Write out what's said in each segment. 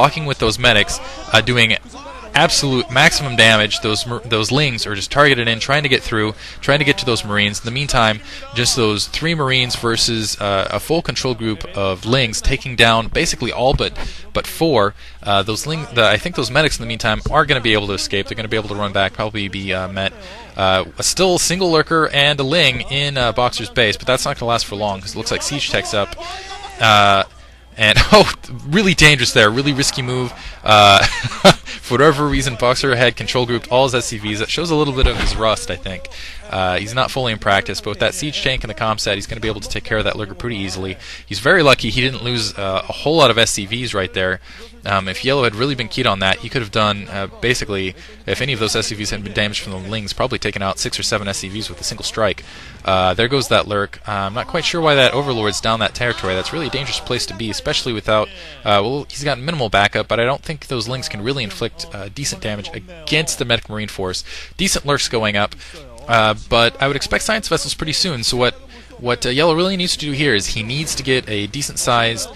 blocking with those medics, doing absolute maximum damage. Those lings are just targeted in, trying to get through, trying to get to those marines. In the meantime, just those 3 marines versus a full control group of lings, taking down basically all but 4. I think those medics in the meantime are going to be able to escape. They're going to be able to run back, probably be met. Still a single lurker and a ling in Boxer's base, but that's not going to last for long because it looks like siege tech's up. And, really dangerous there, really risky move. For whatever reason, Boxer had control grouped all his SCVs. That shows a little bit of his rust, I think. He's not fully in practice, but with that siege tank and the comm set, he's going to be able to take care of that lurker pretty easily. He's very lucky he didn't lose a whole lot of SCVs right there. If Yellow had really been keyed on that, he could have done, basically, if any of those SCVs had been damaged from the lings, probably taken out 6 or 7 SCVs with a single strike. There goes that lurk. I'm not quite sure why that Overlord's down that territory. That's really a dangerous place to be, especially without, well, he's got minimal backup, but I don't think those lings can really inflict decent damage against the Medic Marine Force. Decent lurks going up, but I would expect Science Vessels pretty soon, so what Yellow really needs to do here is he needs to get a decent-sized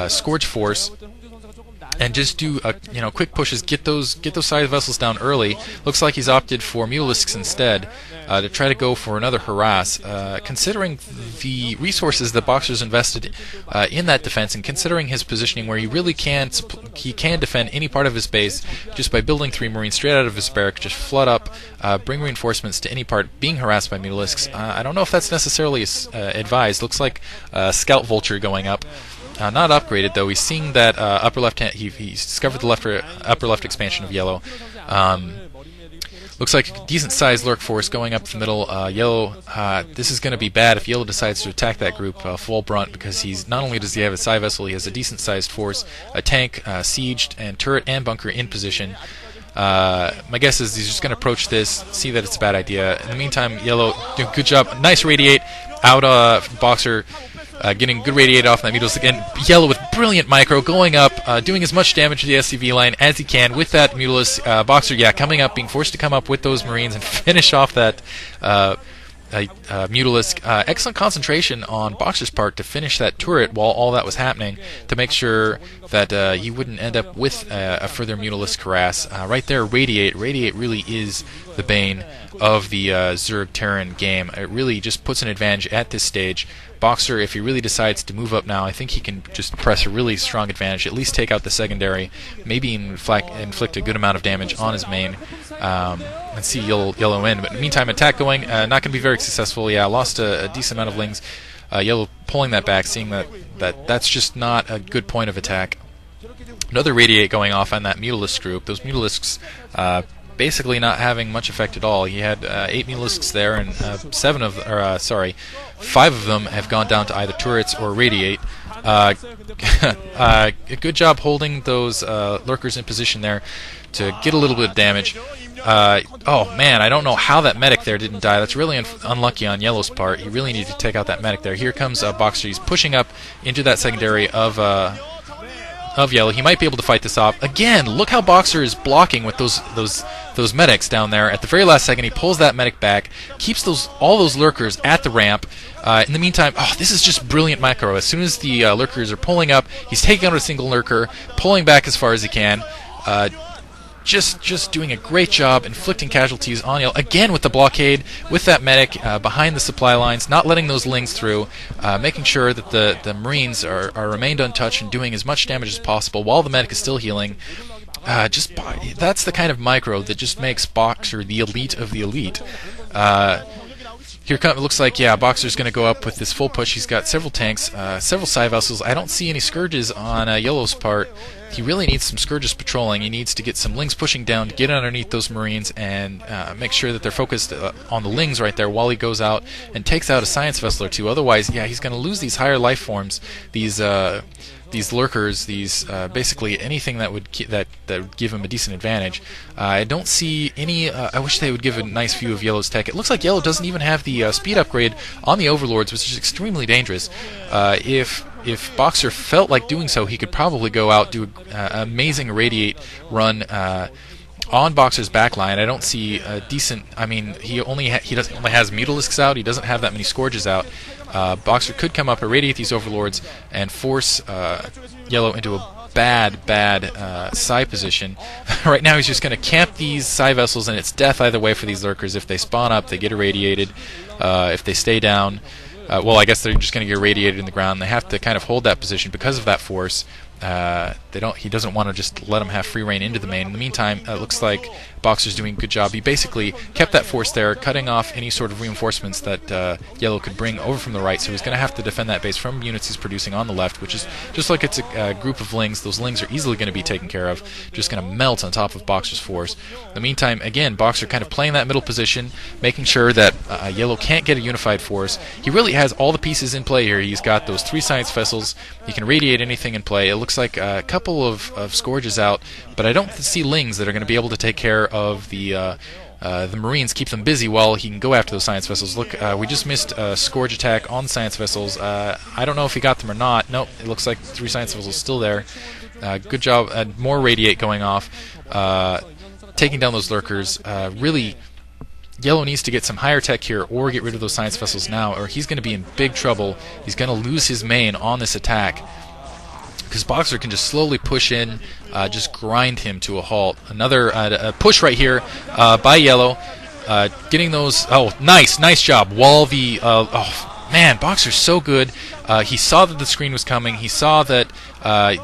Scourge Force and just do quick pushes, get those side vessels down early. Looks like he's opted for Mulisks instead to try to go for another harass. Considering the resources that Boxer's invested in that defense, and considering his positioning where he really can defend any part of his base just by building 3 Marines straight out of his barrack, just flood up, bring reinforcements to any part being harassed by Mulisks. I don't know if that's necessarily advised. Looks like Scout Vulture going up. Not upgraded though. He's seeing that upper left hand. He's discovered the upper left expansion of Yellow. Looks like a decent sized lurk force going up the middle. Yellow. This is going to be bad if Yellow decides to attack that group full brunt, because he's not only does he have a side vessel, he has a decent sized force, a tank, sieged, and turret and bunker in position. My guess is he's just going to approach this, see that it's a bad idea. In the meantime, Yellow doing a good job. Nice radiate out Boxer. Getting good radiate off that Mulisk, and Yellow with brilliant micro going up, doing as much damage to the SCV line as he can with that Mulisk. Boxer, coming up, being forced to come up with those Marines and finish off that Mulisk. Excellent concentration on Boxer's part to finish that turret while all that was happening, to make sure that he wouldn't end up with a further Mulisk harass. Right there, radiate. Radiate really is the bane of the Zerg Terran game. It really just puts an advantage at this stage. Boxer, if he really decides to move up now, I think he can just press a really strong advantage, at least take out the secondary, maybe inflict a good amount of damage on his main, and see Yellow in. But in the meantime, attack going, not going to be very successful. Lost a decent amount of lings. Yellow pulling that back, seeing that's just not a good point of attack. Another radiate going off on that Mutalisk group. Those Mutalisks basically not having much effect at all. He had 8 Mulisks there, and 5 of them have gone down to either turrets or radiate. A good job holding those lurkers in position there to get a little bit of damage. Oh man, I don't know how that medic there didn't die. That's really unlucky on Yellow's part. He really needed to take out that medic there. Here comes Boxer. He's pushing up into that secondary of Yellow. He might be able to fight this off. Again, look how Boxer is blocking with those medics down there. At the very last second, he pulls that medic back, keeps all those lurkers at the ramp. In the meantime, this is just brilliant micro. As soon as the lurkers are pulling up, he's taking out a single lurker, pulling back as far as he can. Just doing a great job inflicting casualties on Yellow. Again with the blockade, with that medic behind the supply lines, not letting those lings through, making sure that the Marines are remained untouched and doing as much damage as possible while the medic is still healing. That's the kind of micro that just makes Boxer the elite of the elite. It looks like, Boxer's going to go up with this full push. He's got several tanks, several side vessels. I don't see any Scourges on Yellow's part. He really needs some Scourges patrolling. He needs to get some Lings pushing down to get underneath those Marines and make sure that they're focused on the Lings right there while he goes out and takes out a Science Vessel or two. Otherwise, he's going to lose these higher life forms, these lurkers, these basically anything that would give him a decent advantage. I don't see any. I wish they would give a nice view of Yellow's tech. It looks like Yellow doesn't even have the speed upgrade on the Overlords, which is extremely dangerous. If Boxer felt like doing so, he could probably go out, do an amazing radiate run on Boxer's backline. I don't see a decent. I mean, he only has Mutalisks out. He doesn't have that many Scourges out. Boxer could come up, irradiate these Overlords, and force Yellow into a bad Psi position. Right now he's just going to camp these Psi vessels, and it's death either way for these lurkers. If they spawn up, they get irradiated. If they stay down, well, I guess they're just going to get irradiated in the ground. They have to kind of hold that position because of that force. He doesn't want to just let them have free reign into the main. In the meantime, it looks like Boxer's doing a good job. He basically kept that force there, cutting off any sort of reinforcements that Yellow could bring over from the right, so he's going to have to defend that base from units he's producing on the left, which is just like it's a group of Lings. Those Lings are easily going to be taken care of, just going to melt on top of Boxer's force. In the meantime, again, Boxer kind of playing that middle position, making sure that Yellow can't get a unified force. He really has all the pieces in play here. He's got those 3 science vessels. He can radiate anything in play. It looks like a couple of Scourges out, but I don't see Lings that are going to be able to take care of the Marines, keep them busy while he can go after those science vessels. Look, we just missed a Scourge attack on the science vessels. I don't know if he got them or not. Nope, it looks like 3 science vessels still there. Good job. More radiate going off, taking down those lurkers. Really, Yellow needs to get some higher tech here or get rid of those science vessels now, or he's going to be in big trouble. He's going to lose his main on this attack, because Boxer can just slowly push in, just grind him to a halt. Another push right here by Yellow, getting those. Oh, nice job. Wall the. Oh man, Boxer's so good. He saw that the screen was coming. He saw that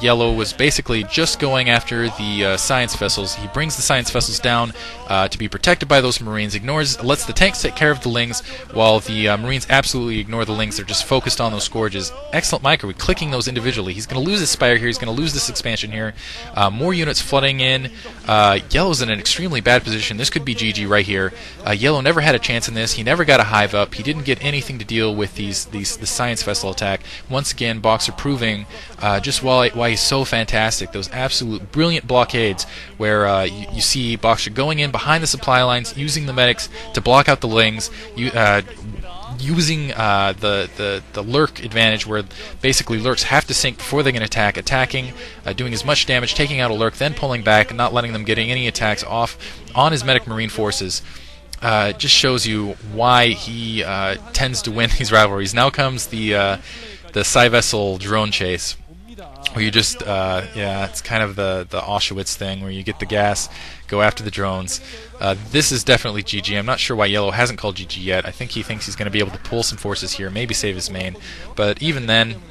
Yellow was basically just going after the science vessels. He brings the science vessels down to be protected by those Marines, lets the tanks take care of the Lings, while the Marines absolutely ignore the Lings. They're just focused on those Scourges. Excellent micro, clicking those individually. He's going to lose his Spire here. He's going to lose this expansion here. More units flooding in. Yellow's in an extremely bad position. This could be GG right here. Yellow never had a chance in this. He never got a hive up. He didn't get anything to deal with the science vessel attack. Once again, Boxer proving just why he's so fantastic. Those absolute brilliant blockades where you see Boxer going in behind the supply lines, using the medics to block out the Lings, using the lurk advantage, where basically lurks have to sink before they can attack, attacking, doing as much damage, taking out a lurk, then pulling back and not letting them get any attacks off on his medic Marine forces. Just shows you why he tends to win these rivalries. Now comes the Psi Vessel drone chase, where you just, it's kind of the Auschwitz thing, where you get the gas, go after the drones. This is definitely GG. I'm not sure why Yellow hasn't called GG yet. I think he thinks he's going to be able to pull some forces here, maybe save his main. But even then,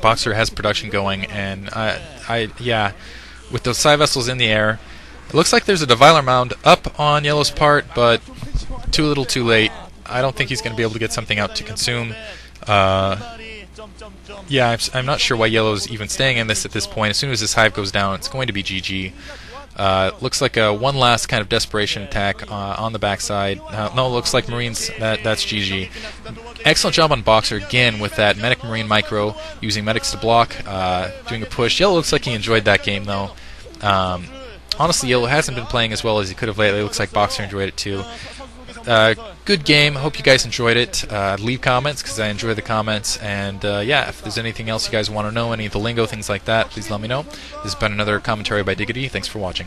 Boxer has production going, and with those Psi Vessels in the air, it looks like there's a Deviler Mound up on Yellow's part, but too little too late. I don't think he's going to be able to get something out to consume. I'm not sure why Yellow's even staying in this at this point. As soon as this hive goes down, it's going to be GG. Looks like one last kind of desperation attack on the backside. No, looks like Marines, that's GG. Excellent job on Boxer, again, with that Medic Marine micro, using medics to block, doing a push. Yellow looks like he enjoyed that game, though. Honestly, Yellow hasn't been playing as well as he could have lately. It looks like Boxer enjoyed it, too. Good game. Hope you guys enjoyed it. Leave comments, because I enjoy the comments. And if there's anything else you guys want to know, any of the lingo, things like that, please let me know. This has been another commentary by Diggity. Thanks for watching.